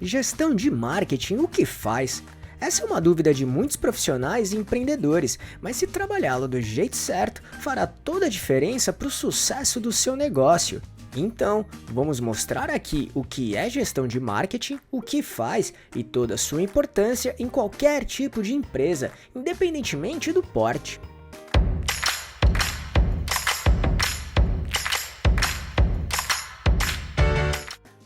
Gestão de marketing, o que faz? Essa é uma dúvida de muitos profissionais e empreendedores, mas se trabalhá-lo do jeito certo, fará toda a diferença para o sucesso do seu negócio. Então, vamos mostrar aqui o que é gestão de marketing, o que faz e toda a sua importância em qualquer tipo de empresa, independentemente do porte.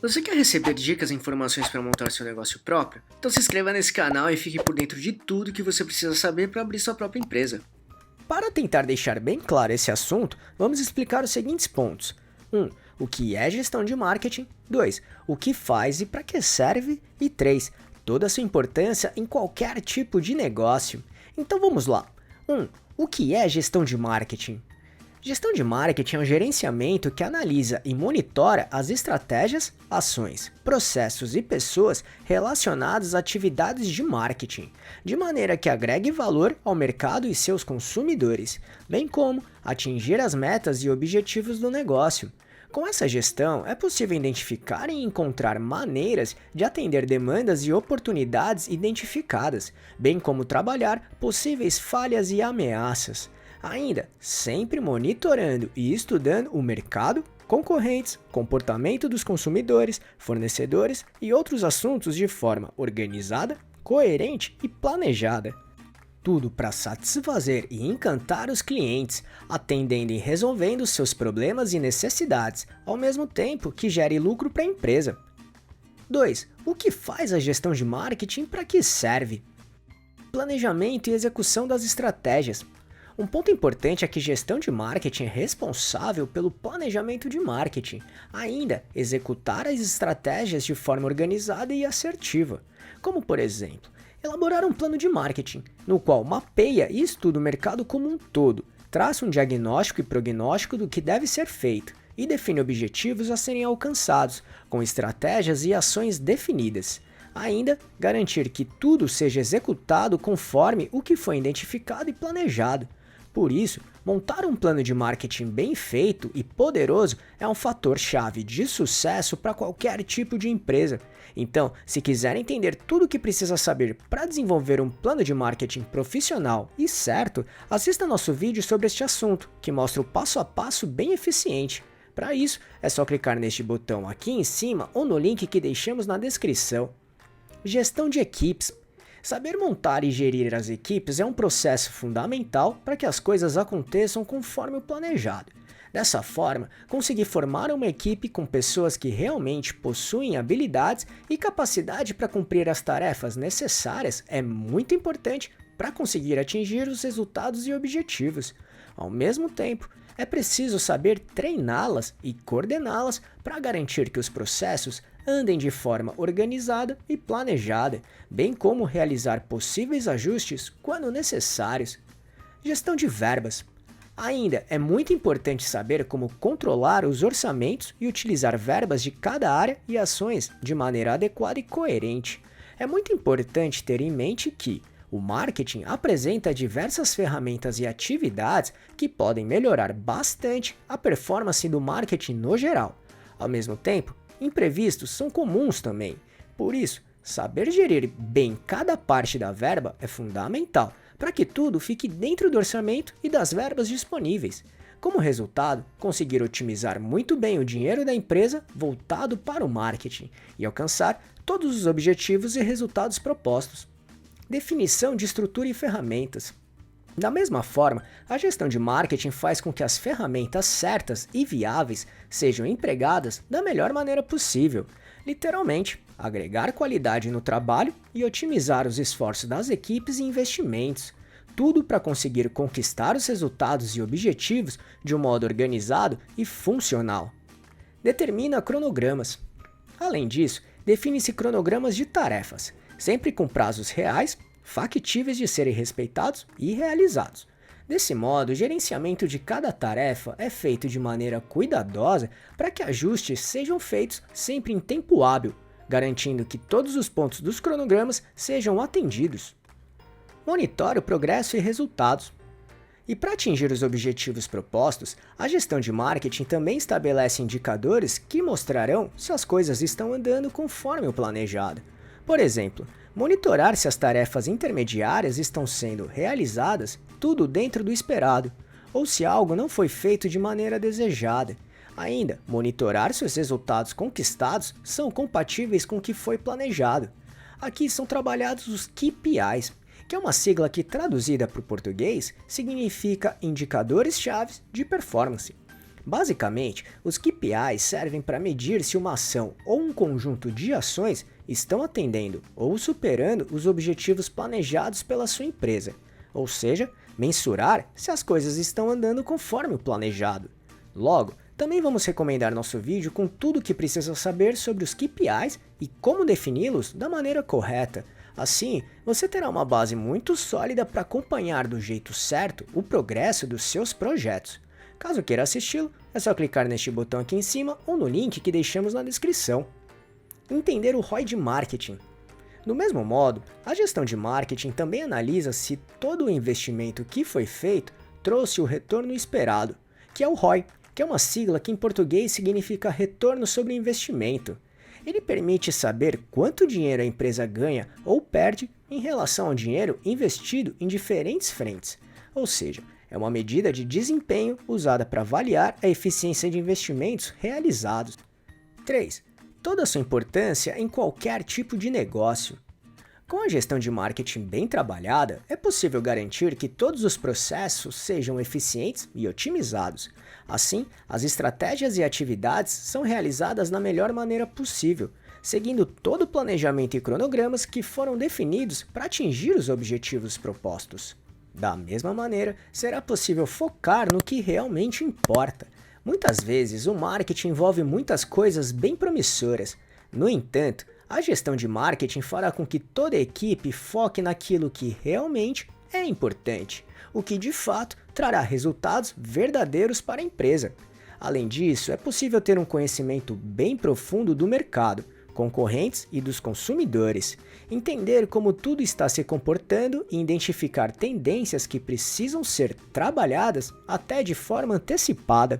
Você quer receber dicas e informações para montar seu negócio próprio? Então se inscreva nesse canal e fique por dentro de tudo que você precisa saber para abrir sua própria empresa. Para tentar deixar bem claro esse assunto, vamos explicar os seguintes pontos. 1. O que é gestão de marketing. 2. O que faz e para que serve. E 3. Toda a sua importância em qualquer tipo de negócio. Então vamos lá. 1. O que é gestão de marketing? Gestão de marketing é um gerenciamento que analisa e monitora as estratégias, ações, processos e pessoas relacionadas a atividades de marketing, de maneira que agregue valor ao mercado e seus consumidores, bem como atingir as metas e objetivos do negócio. Com essa gestão, é possível identificar e encontrar maneiras de atender demandas e oportunidades identificadas, bem como trabalhar possíveis falhas e ameaças. Ainda, sempre monitorando e estudando o mercado, concorrentes, comportamento dos consumidores, fornecedores e outros assuntos de forma organizada, coerente e planejada. Tudo para satisfazer e encantar os clientes, atendendo e resolvendo seus problemas e necessidades, ao mesmo tempo que gere lucro para a empresa. 2. O que faz a gestão de marketing e para que serve? Planejamento e execução das estratégias. Um ponto importante é que gestão de marketing é responsável pelo planejamento de marketing, ainda executar as estratégias de forma organizada e assertiva, como por exemplo, elaborar um plano de marketing, no qual mapeia e estuda o mercado como um todo, traça um diagnóstico e prognóstico do que deve ser feito e define objetivos a serem alcançados, com estratégias e ações definidas. Ainda, garantir que tudo seja executado conforme o que foi identificado e planejado. Por isso, montar um plano de marketing bem feito e poderoso é um fator-chave de sucesso para qualquer tipo de empresa. Então, se quiser entender tudo o que precisa saber para desenvolver um plano de marketing profissional e certo, assista nosso vídeo sobre este assunto, que mostra o passo a passo bem eficiente. Para isso, é só clicar neste botão aqui em cima ou no link que deixamos na descrição. Gestão de equipes. Saber montar e gerir as equipes é um processo fundamental para que as coisas aconteçam conforme o planejado. Dessa forma, conseguir formar uma equipe com pessoas que realmente possuem habilidades e capacidade para cumprir as tarefas necessárias é muito importante para conseguir atingir os resultados e objetivos. Ao mesmo tempo, é preciso saber treiná-las e coordená-las para garantir que os processos andem de forma organizada e planejada, bem como realizar possíveis ajustes quando necessários. Gestão de verbas. Ainda é muito importante saber como controlar os orçamentos e utilizar verbas de cada área e ações de maneira adequada e coerente. É muito importante ter em mente que o marketing apresenta diversas ferramentas e atividades que podem melhorar bastante a performance do marketing no geral. Ao mesmo tempo, imprevistos são comuns também. Por isso, saber gerir bem cada parte da verba é fundamental para que tudo fique dentro do orçamento e das verbas disponíveis. Como resultado, conseguir otimizar muito bem o dinheiro da empresa voltado para o marketing e alcançar todos os objetivos e resultados propostos. Definição de estrutura e ferramentas. Da mesma forma, a gestão de marketing faz com que as ferramentas certas e viáveis sejam empregadas da melhor maneira possível. Literalmente, agregar qualidade no trabalho e otimizar os esforços das equipes e investimentos. Tudo para conseguir conquistar os resultados e objetivos de um modo organizado e funcional. Determina cronogramas. Além disso, define-se cronogramas de tarefas, sempre com prazos reais, factíveis de serem respeitados e realizados. Desse modo, o gerenciamento de cada tarefa é feito de maneira cuidadosa para que ajustes sejam feitos sempre em tempo hábil, garantindo que todos os pontos dos cronogramas sejam atendidos. Monitore o progresso e resultados. E para atingir os objetivos propostos, a gestão de marketing também estabelece indicadores que mostrarão se as coisas estão andando conforme o planejado. Por exemplo, monitorar se as tarefas intermediárias estão sendo realizadas tudo dentro do esperado, ou se algo não foi feito de maneira desejada. Ainda, monitorar se os resultados conquistados são compatíveis com o que foi planejado. Aqui são trabalhados os KPIs, que é uma sigla que, traduzida para o português, significa Indicadores-Chave de Performance. Basicamente, os KPIs servem para medir se uma ação ou um conjunto de ações estão atendendo ou superando os objetivos planejados pela sua empresa, ou seja, mensurar se as coisas estão andando conforme o planejado. Logo, também vamos recomendar nosso vídeo com tudo o que precisa saber sobre os KPIs e como defini-los da maneira correta. Assim, você terá uma base muito sólida para acompanhar do jeito certo o progresso dos seus projetos. Caso queira assisti-lo, é só clicar neste botão aqui em cima ou no link que deixamos na descrição. Entender o ROI de marketing. Do mesmo modo, a gestão de marketing também analisa se todo o investimento que foi feito trouxe o retorno esperado, que é o ROI, que é uma sigla que em português significa retorno sobre investimento. Ele permite saber quanto dinheiro a empresa ganha ou perde em relação ao dinheiro investido em diferentes frentes, ou seja, é uma medida de desempenho usada para avaliar a eficiência de investimentos realizados. 3. Toda a sua importância em qualquer tipo de negócio. Com a gestão de marketing bem trabalhada, é possível garantir que todos os processos sejam eficientes e otimizados. Assim, as estratégias e atividades são realizadas na melhor maneira possível, seguindo todo o planejamento e cronogramas que foram definidos para atingir os objetivos propostos. Da mesma maneira, será possível focar no que realmente importa. Muitas vezes, o marketing envolve muitas coisas bem promissoras. No entanto, a gestão de marketing fará com que toda a equipe foque naquilo que realmente é importante, o que de fato trará resultados verdadeiros para a empresa. Além disso, é possível ter um conhecimento bem profundo do mercado, concorrentes e dos consumidores, entender como tudo está se comportando e identificar tendências que precisam ser trabalhadas até de forma antecipada.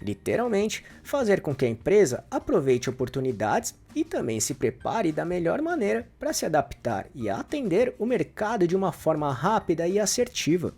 Literalmente, fazer com que a empresa aproveite oportunidades e também se prepare da melhor maneira para se adaptar e atender o mercado de uma forma rápida e assertiva.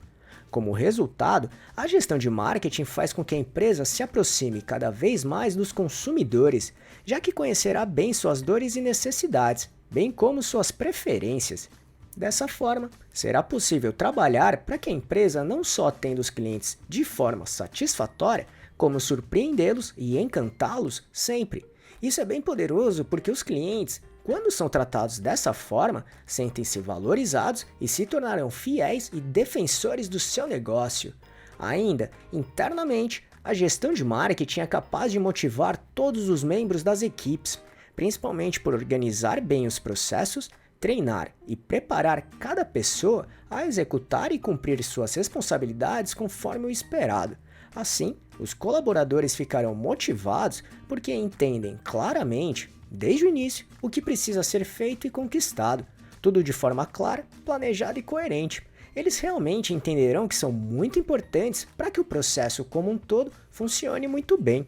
Como resultado, a gestão de marketing faz com que a empresa se aproxime cada vez mais dos consumidores, já que conhecerá bem suas dores e necessidades, bem como suas preferências. Dessa forma, será possível trabalhar para que a empresa não só atenda os clientes de forma satisfatória, como surpreendê-los e encantá-los sempre. Isso é bem poderoso porque os clientes, quando são tratados dessa forma, sentem-se valorizados e se tornarão fiéis e defensores do seu negócio. Ainda, internamente, a gestão de marketing é capaz de motivar todos os membros das equipes, principalmente por organizar bem os processos, treinar e preparar cada pessoa a executar e cumprir suas responsabilidades conforme o esperado. Assim, os colaboradores ficarão motivados porque entendem claramente, desde o início, o que precisa ser feito e conquistado, tudo de forma clara, planejada e coerente. Eles realmente entenderão que são muito importantes para que o processo como um todo funcione muito bem.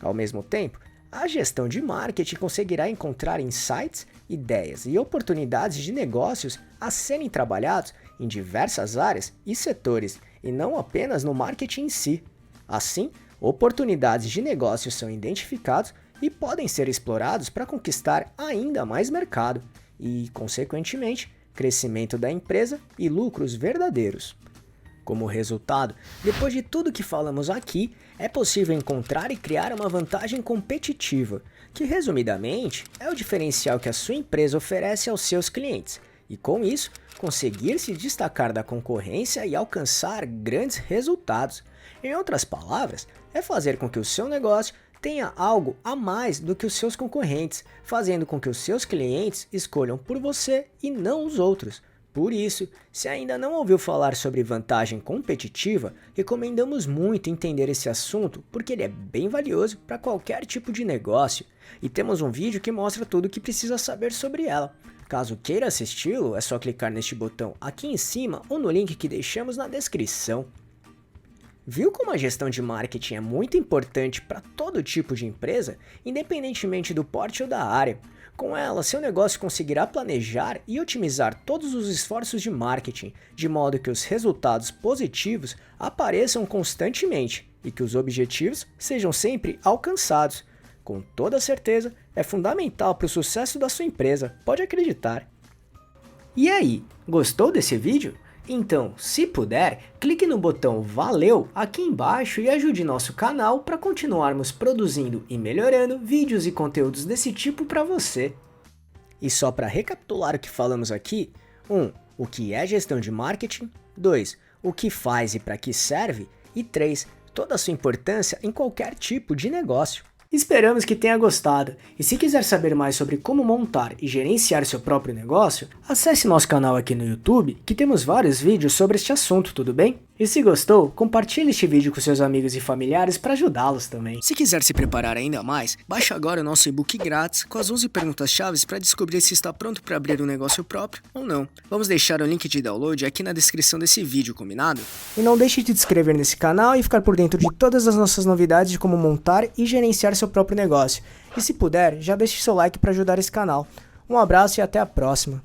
Ao mesmo tempo, a gestão de marketing conseguirá encontrar insights, ideias e oportunidades de negócios a serem trabalhados em diversas áreas e setores, e não apenas no marketing em si. Assim, oportunidades de negócio são identificados e podem ser explorados para conquistar ainda mais mercado e, consequentemente, crescimento da empresa e lucros verdadeiros. Como resultado, depois de tudo que falamos aqui, é possível encontrar e criar uma vantagem competitiva, que resumidamente é o diferencial que a sua empresa oferece aos seus clientes, e com isso, conseguir se destacar da concorrência e alcançar grandes resultados. Em outras palavras, é fazer com que o seu negócio tenha algo a mais do que os seus concorrentes, fazendo com que os seus clientes escolham por você e não os outros. Por isso, se ainda não ouviu falar sobre vantagem competitiva, recomendamos muito entender esse assunto porque ele é bem valioso para qualquer tipo de negócio e temos um vídeo que mostra tudo o que precisa saber sobre ela. Caso queira assisti-lo, é só clicar neste botão aqui em cima ou no link que deixamos na descrição. Viu como a gestão de marketing é muito importante para todo tipo de empresa, independentemente do porte ou da área? Com ela, seu negócio conseguirá planejar e otimizar todos os esforços de marketing, de modo que os resultados positivos apareçam constantemente e que os objetivos sejam sempre alcançados. Com toda certeza, é fundamental para o sucesso da sua empresa, pode acreditar. E aí, gostou desse vídeo? Então, se puder, clique no botão Valeu aqui embaixo e ajude nosso canal para continuarmos produzindo e melhorando vídeos e conteúdos desse tipo para você. E só para recapitular o que falamos aqui: 1. O que é gestão de marketing? 2. O que faz e para que serve? E 3. Toda a sua importância em qualquer tipo de negócio. Esperamos que tenha gostado, e se quiser saber mais sobre como montar e gerenciar seu próprio negócio, acesse nosso canal aqui no YouTube, que temos vários vídeos sobre este assunto, tudo bem? E se gostou, compartilhe este vídeo com seus amigos e familiares para ajudá-los também. Se quiser se preparar ainda mais, baixe agora o nosso e-book grátis com as 11 perguntas-chave para descobrir se está pronto para abrir um negócio próprio ou não. Vamos deixar o link de download aqui na descrição desse vídeo, combinado? E não deixe de se inscrever nesse canal e ficar por dentro de todas as nossas novidades de como montar e gerenciar seu próprio negócio. E se puder, já deixe seu like para ajudar esse canal. Um abraço e até a próxima.